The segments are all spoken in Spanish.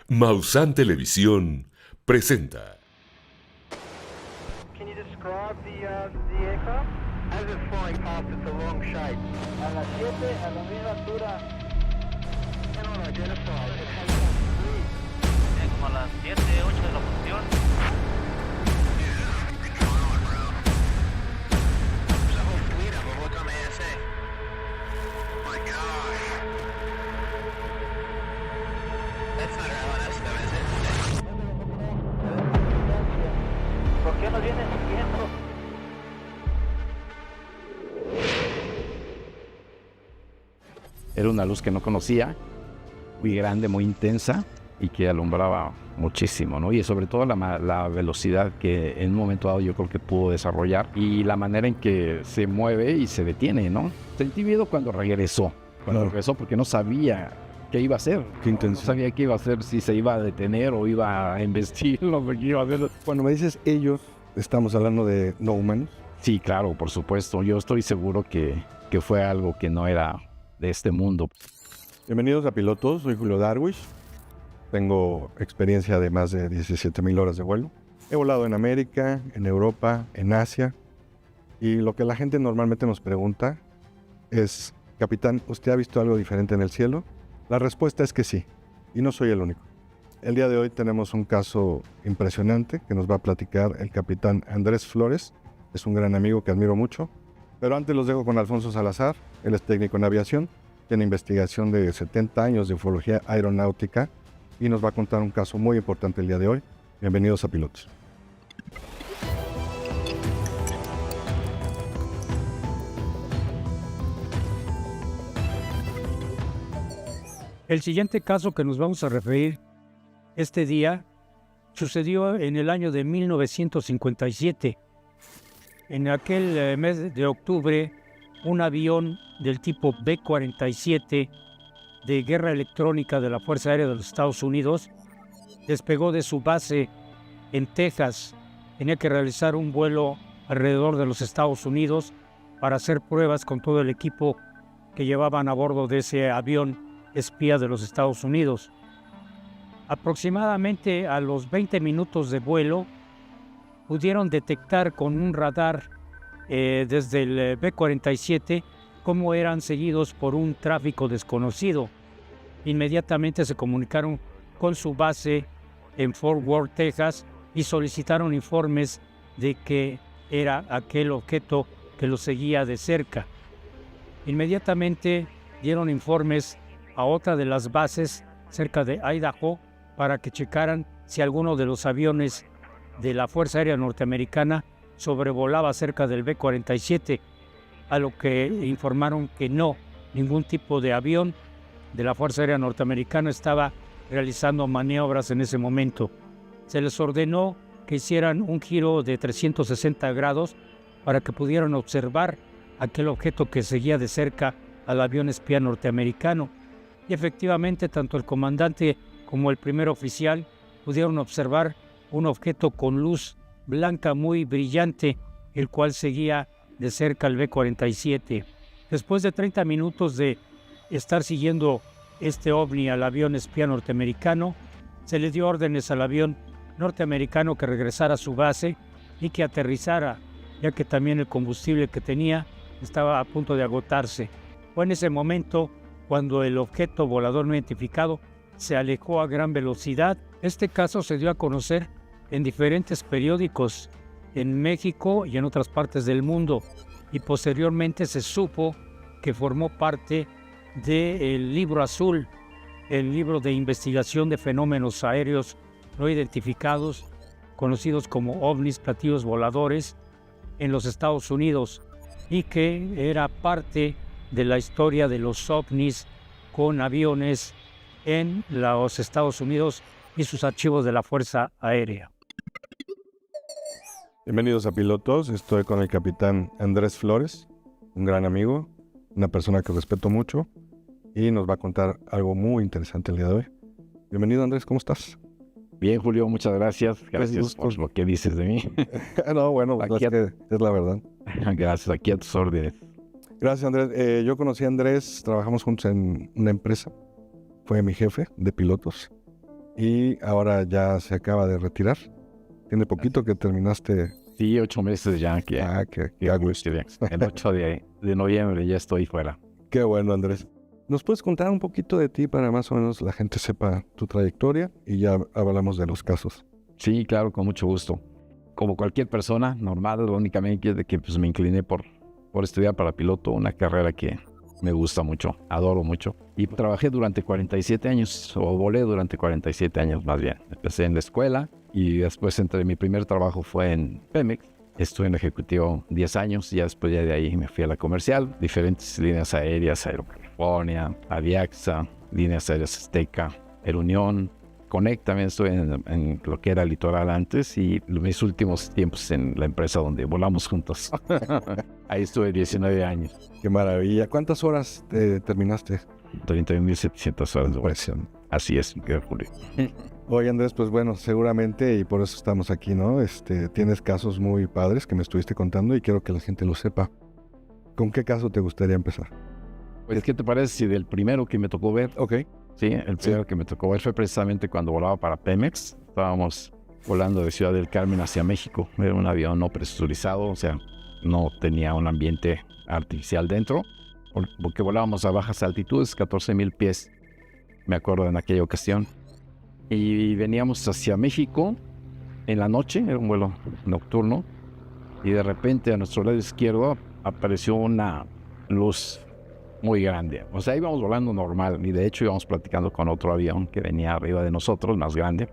Maussan Televisión presenta. Can you describe the aircraft? As it's flying past, it's a long shape. A las 7, a la misma altura. Cannot identify. It has Como a las 7, 8 de la posición. the whole fleet of them. Look on the ASA. My gosh. That's not our LNS though, is it? ¿Por qué nos vienen siguiendo? Era una luz que no conocía, muy grande, muy intensa y que alumbraba muchísimo, ¿no? Y sobre todo la velocidad que en un momento dado yo creo que pudo desarrollar y la manera en que se mueve y se detiene, ¿no? Sentí miedo cuando regresó porque no sabía qué iba a hacer. Qué intenso. No sabía qué iba a hacer, si se iba a detener o iba a embestir, no sé qué iba a hacer. Cuando me dices ellos, estamos hablando de no humanos. Sí, claro, por supuesto. Yo estoy seguro que fue algo que no era de este mundo. Bienvenidos a Pilotos, soy Julio Darwish. Tengo experiencia de más de 17,000 horas de vuelo. He volado en América, en Europa, en Asia. Y lo que la gente normalmente nos pregunta es, capitán, ¿usted ha visto algo diferente en el cielo? La respuesta es que sí, y no soy el único. El día de hoy tenemos un caso impresionante que nos va a platicar el capitán Andrés Flores. Es un gran amigo que admiro mucho. Pero antes los dejo con Alfonso Salazar. Él es técnico en aviación, tiene investigación de 70 años de ufología aeronáutica y nos va a contar un caso muy importante el día de hoy. Bienvenidos a Pilotos. El siguiente caso que nos vamos a referir este día sucedió en el año de 1957. En aquel mes de octubre, un avión del tipo B-47 de guerra electrónica de la Fuerza Aérea de los Estados Unidos despegó de su base en Texas. Tenía que realizar un vuelo alrededor de los Estados Unidos para hacer pruebas con todo el equipo que llevaban a bordo de ese avión espía de los Estados Unidos. Aproximadamente a los 20 minutos de vuelo, pudieron detectar con un radar desde el B-47 cómo eran seguidos por un tráfico desconocido. Inmediatamente se comunicaron con su base en Fort Worth, Texas, y solicitaron informes de que era aquel objeto que los seguía de cerca. Inmediatamente dieron informes a otra de las bases cerca de Idaho para que checaran si alguno de los aviones de la Fuerza Aérea Norteamericana sobrevolaba cerca del B-47, a lo que informaron que no, ningún tipo de avión de la Fuerza Aérea Norteamericana estaba realizando maniobras en ese momento. Se les ordenó que hicieran un giro de 360 grados para que pudieran observar aquel objeto que seguía de cerca al avión espía norteamericano. Y efectivamente, tanto el comandante como el primer oficial pudieron observar un objeto con luz blanca muy brillante, el cual seguía de cerca al B-47. Después de 30 minutos de estar siguiendo este ovni al avión espía norteamericano, se le dio órdenes al avión norteamericano que regresara a su base y que aterrizara, ya que también el combustible que tenía estaba a punto de agotarse. Fue en ese momento cuando el objeto volador no identificado se alejó a gran velocidad. Este caso se dio a conocer en diferentes periódicos en México y en otras partes del mundo, y posteriormente se supo que formó parte del Libro Azul, el libro de investigación de fenómenos aéreos no identificados, conocidos como ovnis, platillos voladores, en los Estados Unidos, y que era parte de la historia de los ovnis con aviones en los Estados Unidos y sus archivos de la Fuerza Aérea. Bienvenidos a Pilotos, estoy con el capitán Andrés Flores, un gran amigo, una persona que respeto mucho y nos va a contar algo muy interesante el día de hoy. Bienvenido Andrés, ¿cómo estás? Bien, Julio, muchas gracias. Gracias gusto. por lo que dices de mí. No, bueno, pues Aquí es que es la verdad. Gracias, aquí a tus órdenes. Gracias Andrés. Yo conocí a Andrés, trabajamos juntos en una empresa. Fue mi jefe de pilotos. Y ahora ya se acaba de retirar. Tiene poquito que terminaste. Sí, 8 meses ya que... Qué a gusto. El 8 de noviembre ya estoy fuera. Qué bueno, Andrés. ¿Nos puedes contar un poquito de ti para más o menos la gente sepa tu trayectoria y ya hablamos de los casos? Sí, claro, con mucho gusto. Como cualquier persona normal, únicamente que pues, me incliné por estudiar para piloto, una carrera que me gusta mucho, adoro mucho. Y trabajé durante 47 años, o volé durante 47 años más bien. Empecé en la escuela y después mi primer trabajo fue en Pemex. Estuve en ejecutivo 10 años y ya después de ahí me fui a la comercial. Diferentes líneas aéreas, Aerocalifornia, Aviaxa, líneas aéreas Azteca, Aerunión, Connect. También estuve en lo que era Litoral antes y mis últimos tiempos en la empresa donde volamos juntos. Ahí estuve 19 años. Qué maravilla. ¿Cuántas horas terminaste? 31.700 horas de vuelo. Así es, Julio. Oye, Andrés, pues bueno, seguramente, y por eso estamos aquí, ¿no? Tienes casos muy padres que me estuviste contando y quiero que la gente lo sepa. ¿Con qué caso te gustaría empezar? Pues, ¿qué te parece si del primero que me tocó ver? Ok. Sí, el primero que me tocó ver fue precisamente cuando volaba para Pemex. Estábamos volando de Ciudad del Carmen hacia México. Era un avión no presurizado, o sea, no tenía un ambiente artificial dentro, porque volábamos a bajas altitudes, 14,000 pies, me acuerdo en aquella ocasión. Y veníamos hacia México en la noche, era un vuelo nocturno, y de repente a nuestro lado izquierdo apareció una luz muy grande. O sea, íbamos volando normal y de hecho íbamos platicando con otro avión que venía arriba de nosotros, más grande.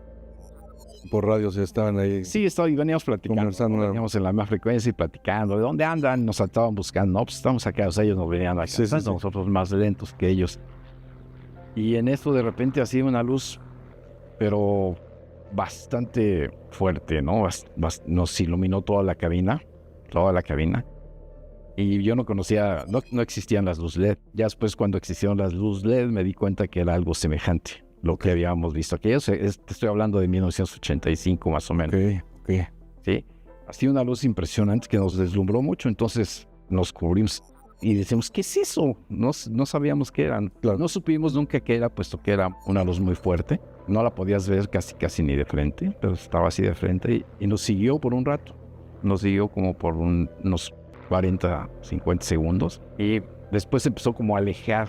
Por radio se estaban ahí. Sí, veníamos platicando, veníamos en la misma frecuencia y platicando. ¿De dónde andan? Nos estaban buscando. No, pues estamos acá, o sea, ellos nos venían acá. Sí. Nosotros más lentos que ellos. Y en esto de repente así una luz, pero bastante fuerte, ¿no? Nos iluminó toda la cabina. Y yo no conocía, no existían las luces LED. Ya después cuando existieron las luces LED me di cuenta que era algo semejante, lo que habíamos visto. Te estoy hablando de 1985 más o menos. Ok. Sí, así una luz impresionante que nos deslumbró mucho. Entonces nos cubrimos y decimos, ¿qué es eso? No sabíamos qué eran. Claro. No supimos nunca qué era, puesto que era una luz muy fuerte. No la podías ver casi ni de frente, pero estaba así de frente y nos siguió por un rato. Nos siguió como por unos 40, 50 segundos y después se empezó como a alejar.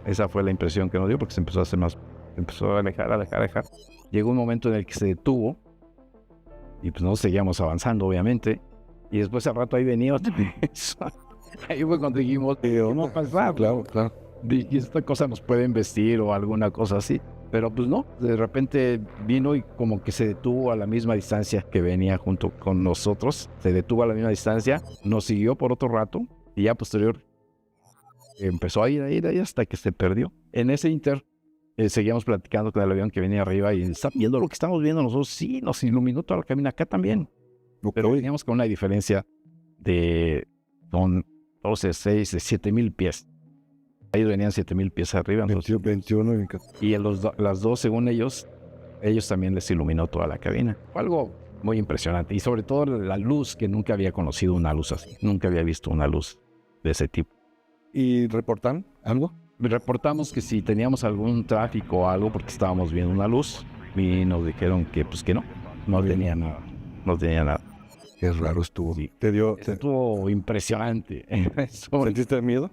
Esa fue la impresión que nos dio porque se empezó a hacer más, empezó a alejar. Llegó un momento en el que se detuvo y pues no seguíamos avanzando obviamente y después al rato ahí venía otra vez. Ahí fue cuando dijimos, ¿cómo pasar? Claro. Y esta cosa nos puede embestir o alguna cosa así. Pero pues no, de repente vino y como que se detuvo a la misma distancia que venía junto con nosotros. Se detuvo a la misma distancia, nos siguió por otro rato y ya posterior empezó a ir ahí hasta que se perdió. En ese inter seguíamos platicando con el avión que venía arriba y está viendo lo que estamos viendo nosotros. Sí, nos iluminó toda la cabina acá también. Okay. Pero veníamos con una diferencia de 7,000 pies. Ellos venían 7,000 pies arriba. 21 y las dos, según ellos también les iluminó toda la cabina. Fue algo muy impresionante. Y sobre todo la luz, que nunca había conocido una luz así. Nunca había visto una luz de ese tipo. ¿Y reportan algo? Reportamos que si teníamos algún tráfico o algo, porque estábamos viendo una luz, y nos dijeron que pues que no tenía nada. No tenía nada. Qué raro estuvo. Sí. Estuvo impresionante. ¿Sentiste miedo?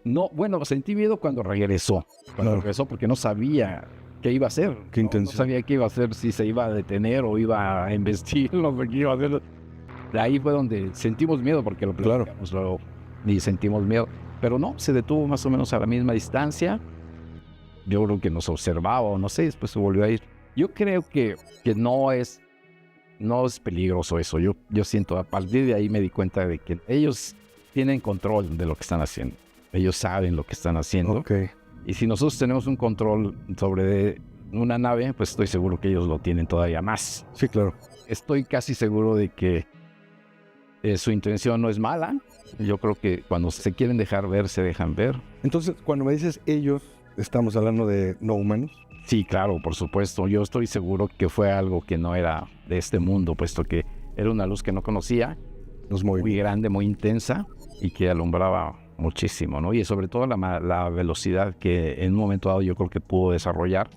No, bueno, sentí miedo cuando regresó. Regresó porque no sabía qué iba a hacer. ¿Qué intención? No sabía qué iba a hacer, si se iba a detener o iba a embestir, no sé qué iba a hacer. De ahí fue donde sentimos miedo porque lo platicamos luego y sentimos miedo. Pero no, se detuvo más o menos a la misma distancia. Yo creo que nos observaba o no sé, después se volvió a ir. Yo creo que no es peligroso eso. Yo siento, a partir de ahí me di cuenta de que ellos tienen control de lo que están haciendo. Ellos saben lo que están haciendo. Okay. Y si nosotros tenemos un control sobre una nave, pues estoy seguro que ellos lo tienen todavía más. Sí, claro. Estoy casi seguro de que su intención no es mala. Yo creo que cuando se quieren dejar ver, se dejan ver. Entonces, cuando me dices ellos, ¿estamos hablando de no humanos? Sí, claro, por supuesto. Yo estoy seguro que fue algo que no era de este mundo, puesto que era una luz que no conocía, muy grande, muy intensa y que alumbraba muchísimo, ¿no? Y sobre todo la velocidad que en un momento dado yo creo que pudo desarrollar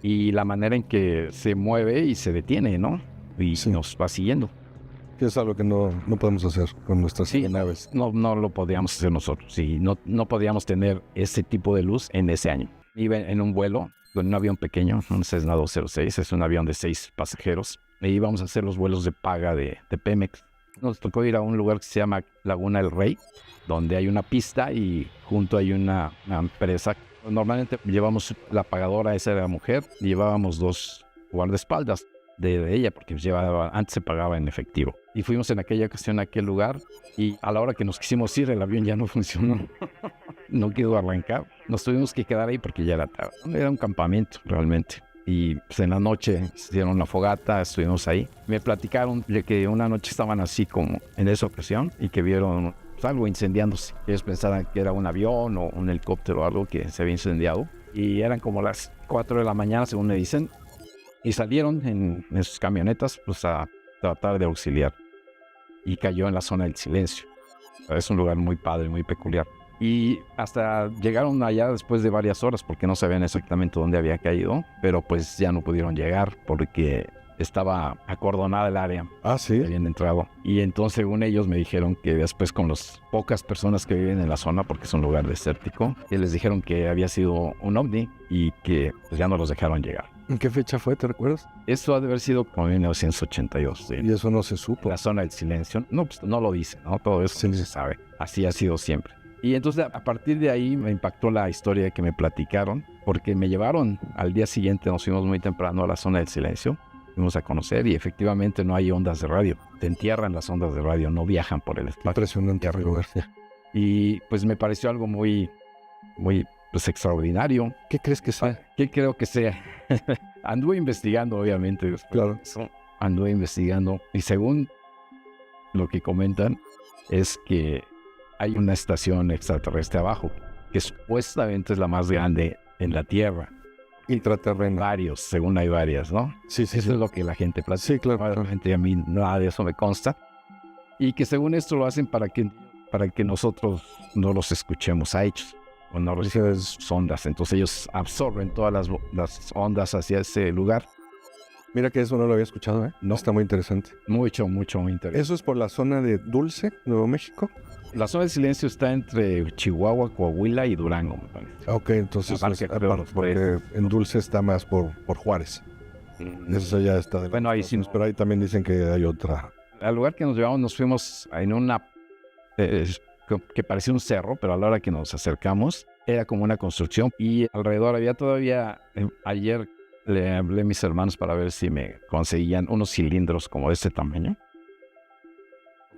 y la manera en que se mueve y se detiene, ¿no? Y Sí. nos va siguiendo. Que es algo que no podemos hacer con nuestras Sí, naves. no lo podíamos hacer nosotros. Sí, no podíamos tener ese tipo de luz en ese año. Iba en un vuelo con un avión pequeño, un Cessna 206, es un avión de 6 pasajeros. E íbamos a hacer los vuelos de paga de Pemex. Nos tocó ir a un lugar que se llama Laguna del Rey, donde hay una pista y junto hay una empresa. Normalmente llevamos la pagadora, esa era la mujer, y llevábamos 2 guardaespaldas de ella, porque antes se pagaba en efectivo. Y fuimos en aquella ocasión a aquel lugar y a la hora que nos quisimos ir, el avión ya no funcionó. No quiso arrancar. Nos tuvimos que quedar ahí porque ya era tarde. Era un campamento realmente. Y pues en la noche hicieron una fogata, estuvimos ahí. Me platicaron de que una noche estaban así como en esa ocasión y que vieron pues, algo incendiándose. Ellos pensaban que era un avión o un helicóptero o algo que se había incendiado. Y eran como las 4 de la mañana, según me dicen. Y salieron en sus camionetas pues a tratar de auxiliar. Y cayó en la zona del silencio. Es un lugar muy padre, muy peculiar. Y hasta llegaron allá después de varias horas porque no sabían exactamente dónde había caído, pero pues ya no pudieron llegar porque estaba acordonada el área. Ah, sí. Habían entrado. Y entonces, según ellos, me dijeron que después con las pocas personas que viven en la zona, porque es un lugar desértico, que les dijeron que había sido un ovni y que pues, ya no los dejaron llegar. ¿En qué fecha fue, te recuerdas? Eso ha de haber sido como en 1982. Sí. Y eso no se supo. La zona del silencio. No, pues no lo dice, ¿no? Todo eso Sí. no se sabe. Así ha sido siempre. Y entonces a partir de ahí me impactó la historia que me platicaron, porque me llevaron al día siguiente, nos fuimos muy temprano a la zona del silencio, fuimos a conocer y efectivamente no hay ondas de radio. Te entierran las ondas de radio, no viajan por el espacio. Impresionante lugar. Y pues me pareció algo muy pues extraordinario. ¿Qué crees que sea? ¿Qué creo que sea? Anduve investigando, obviamente. Después Claro. de eso. Anduve investigando y según lo que comentan es que hay una estación extraterrestre abajo que supuestamente es la más grande en la Tierra. Intraterrena. Según hay varias, ¿no? Sí, sí, Eso sí. es lo que la gente platica. Sí, claro. Realmente a mí nada de eso me consta. Y que según esto lo hacen para que nosotros no los escuchemos a ellos. O no recibimos sus ondas. Entonces ellos absorben todas las ondas hacia ese lugar. Mira que eso no lo había escuchado, ¿eh? No. Está muy interesante. Mucho, mucho interesante. Eso es por la zona de Dulce, Nuevo México. La zona de silencio está entre Chihuahua, Coahuila y Durango, me parece. Ok, entonces Aparte, es creo, aparte, porque en Dulce está más por Juárez. Eso ya está. De Bueno, ahí sí no. Pero ahí también dicen que hay otra. Al lugar que nos llevamos nos fuimos en una que parecía un cerro, pero a la hora que nos acercamos era como una construcción y alrededor había todavía, ayer le hablé a mis hermanos para ver si me conseguían unos cilindros como de este tamaño,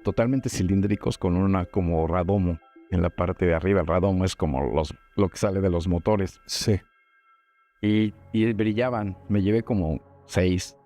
totalmente cilíndricos con una como radomo en la parte de arriba. El radomo es como lo que sale de los motores Sí. y brillaban. Me llevé como 6,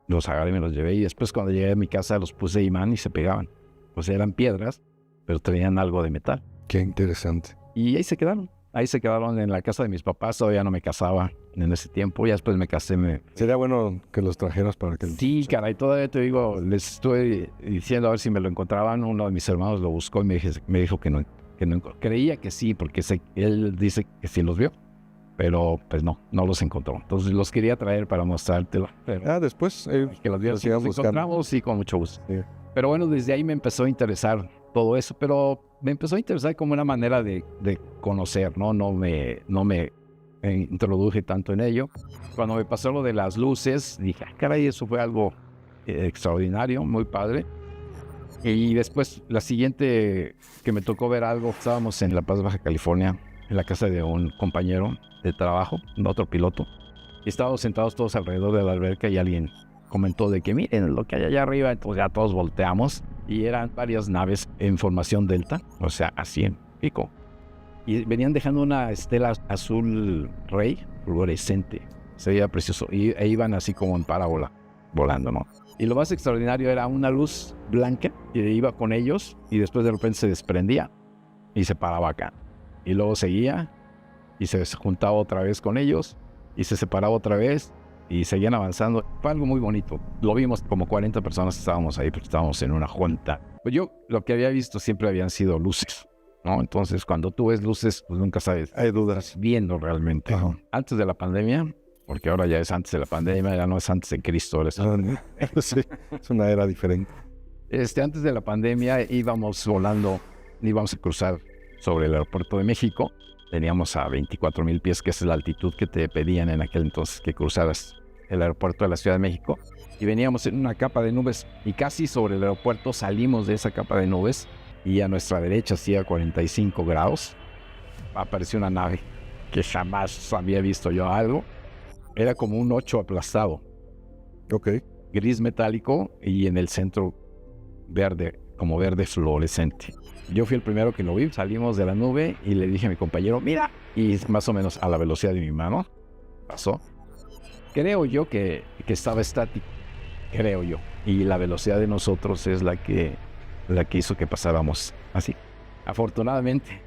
los agarré y me los llevé y después cuando llegué a mi casa los puse imán y se pegaban. Pues eran piedras, pero tenían algo de metal. Qué interesante. Y ahí se quedaron. Ahí se quedaron en la casa de mis papás. Todavía no me casaba en ese tiempo. Ya después me casé. Sería bueno que los trajeras para que... Sí, caray. Todavía te digo, les estoy diciendo a ver si me lo encontraban. Uno de mis hermanos lo buscó y me dijo que no. Creía que sí, porque él dice que sí los vio. Pero pues no los encontró. Entonces los quería traer para mostrártelo. Pero Después... que los vieras, sigan los buscando. encontramos, sí, con mucho gusto. Sí. Pero bueno, desde ahí me empezó a interesar todo eso, pero me empezó a interesar como una manera de conocer, ¿no? No me introduje tanto en ello. Cuando me pasó lo de las luces, dije, caray, eso fue algo extraordinario, muy padre. Y después, la siguiente que me tocó ver algo, estábamos en La Paz, Baja California, en la casa de un compañero de trabajo, otro piloto, y estábamos sentados todos alrededor de la alberca y alguien comentó de que miren lo que hay allá arriba. Entonces ya todos volteamos y eran varias naves en formación delta, o sea, así en pico. Y venían dejando una estela azul rey, fluorescente. Se veía precioso. E iban así como en parábola, volando, ¿no? Y lo más extraordinario era una luz blanca que iba con ellos y después de repente se desprendía y se paraba acá. Y luego seguía y se juntaba otra vez con ellos y se separaba otra vez. Y seguían avanzando. Fue algo muy bonito. Lo vimos como 40 personas que estábamos ahí, porque estábamos en una junta. Pues yo lo que había visto siempre habían sido luces, ¿no? Entonces, cuando tú ves luces, pues nunca sabes. Hay dudas. Estás viendo realmente. Ajá. Antes de la pandemia, porque ahora ya es antes de la pandemia, ya no es antes de Cristo. Ahora es... Sí, es una era diferente. Antes de la pandemia íbamos volando, íbamos a cruzar sobre el aeropuerto de México. Teníamos a 24,000 pies, que es la altitud que te pedían en aquel entonces que cruzaras el aeropuerto de la Ciudad de México. Y veníamos en una capa de nubes y casi sobre el aeropuerto salimos de esa capa de nubes y a nuestra derecha, hacía 45 grados, apareció una nave que jamás había visto yo algo. Era como un 8 aplastado. Ok. Gris metálico y en el centro verde, como verde fluorescente. Yo fui el primero que lo vi, salimos de la nube y le dije a mi compañero, mira, y más o menos a la velocidad de mi mano pasó. Creo yo que estaba estático, creo yo, y la velocidad de nosotros es la que hizo que pasáramos así. Afortunadamente,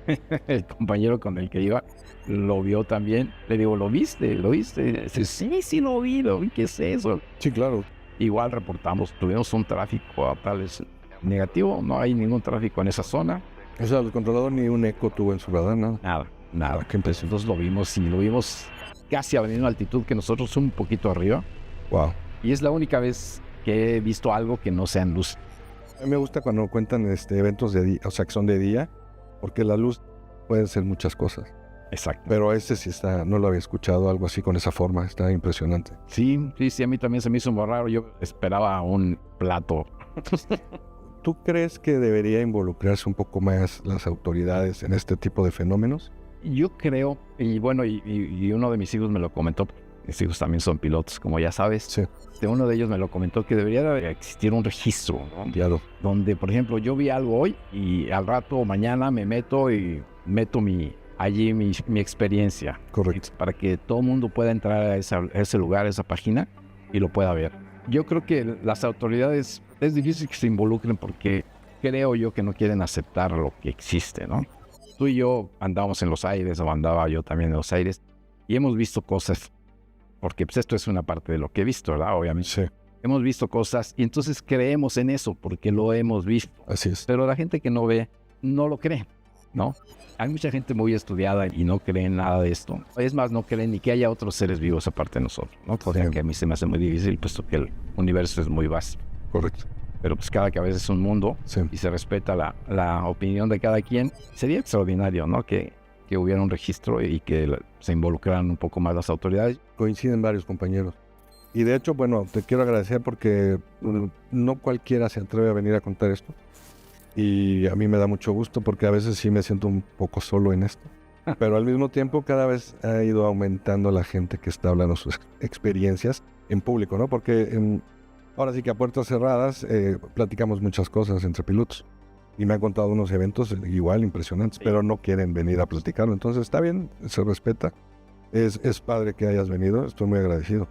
el compañero con el que iba lo vio también. Le digo, ¿lo viste? ¿Lo viste? Dice, sí, lo vi, ¿qué es eso? Sí, claro. Igual reportamos, tuvimos un tráfico a tales negativo, no hay ningún tráfico en esa zona. O sea, el controlador ni un eco tuvo en su radar, nada. Nada. Qué impresión. Entonces lo vimos casi a la misma altitud que nosotros, un poquito arriba. Wow. Y es la única vez que he visto algo que no sea en luz. A mí me gusta cuando cuentan eventos de día, o sea, que son de día, porque la luz puede ser muchas cosas. Exacto. Pero sí está, no lo había escuchado, algo así con esa forma, está impresionante. Sí, a mí también se me hizo muy raro. Yo esperaba un plato. ¿Tú crees que debería involucrarse un poco más las autoridades en este tipo de fenómenos? Yo creo, y bueno, y uno de mis hijos me lo comentó. Mis hijos también son pilotos, como ya sabes. Sí. Uno de ellos me lo comentó que debería de existir un registro, ¿no? Claro. Donde, por ejemplo, yo vi algo hoy y al rato o mañana me meto y meto mi experiencia. Correcto. Para que todo el mundo pueda entrar a ese lugar, a esa página y lo pueda ver. Yo creo que las autoridades es difícil que se involucren porque creo yo que no quieren aceptar lo que existe, ¿no? Tú y yo andamos en los aires, o andaba yo también en los aires, y hemos visto cosas, porque pues esto es una parte de lo que he visto, ¿verdad? Obviamente. Sí. Hemos visto cosas y entonces creemos en eso porque lo hemos visto. Así es. Pero la gente que no ve, no lo cree, ¿no? Hay mucha gente muy estudiada y no cree en nada de esto. Es más, no creen ni que haya otros seres vivos aparte de nosotros, ¿no? Cosa que a mí se me hace muy difícil, puesto que el universo es muy vasto. Correcto. Pero pues cada cabeza es un mundo, Sí. y se respeta la opinión de cada quien. Sería extraordinario, ¿no? Que hubiera un registro y que se involucraran un poco más las autoridades. Coinciden varios compañeros. Y de hecho, bueno, te quiero agradecer porque no cualquiera se atreve a venir a contar esto. Y a mí me da mucho gusto porque a veces sí me siento un poco solo en esto. Pero al mismo tiempo cada vez ha ido aumentando la gente que está hablando sus experiencias en público, ¿no? Porque ahora sí que a puertas cerradas platicamos muchas cosas entre pilotos. Y me han contado unos eventos igual impresionantes, pero no quieren venir a platicarlo. Entonces está bien, se respeta. Es padre que hayas venido, estoy muy agradecido.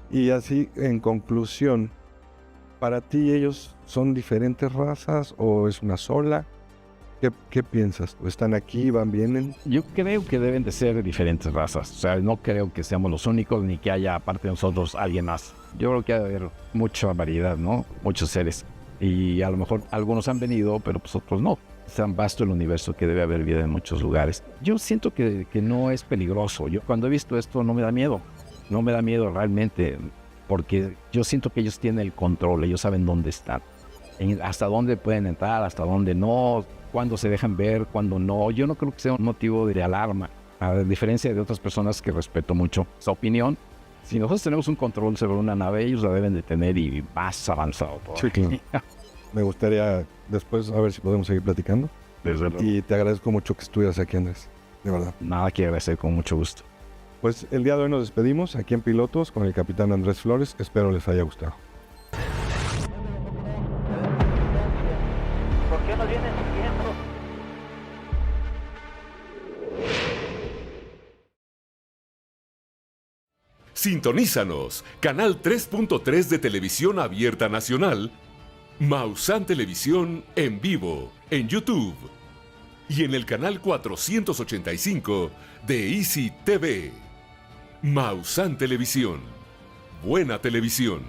Y así, en conclusión, ¿para ti ellos son diferentes razas o es una sola? ¿Qué piensas? ¿Están aquí, van, vienen? Yo creo que deben de ser diferentes razas. O sea, no creo que seamos los únicos ni que haya, aparte de nosotros, alguien más. Yo creo que ha de haber mucha variedad, ¿no? Muchos seres. Y a lo mejor algunos han venido, pero pues otros no. Es tan vasto el universo que debe haber vida en muchos lugares. Yo siento que no es peligroso. Yo cuando he visto esto no me da miedo. No me da miedo realmente, porque yo siento que ellos tienen el control, ellos saben dónde están. Hasta dónde pueden entrar, hasta dónde no, cuándo se dejan ver, cuándo no. Yo no creo que sea un motivo de alarma, a diferencia de otras personas que respeto mucho su opinión. Si nosotros tenemos un control sobre una nave, ellos la deben de tener y más avanzado todavía. Sí, claro. Me gustaría después a ver si podemos seguir platicando. Desde luego. Y te agradezco mucho que estuvieras aquí, Andrés. De verdad. Nada que agradecer, con mucho gusto. Pues el día de hoy nos despedimos aquí en Pilotos con el capitán Andrés Flores. Espero les haya gustado. ¿Por qué nos vienen siguiendo? Sintonízanos, canal 3.3 de Televisión Abierta Nacional, Maussan Televisión en vivo, en YouTube, y en el canal 485 de Easy TV. Maussan Televisión, buena televisión.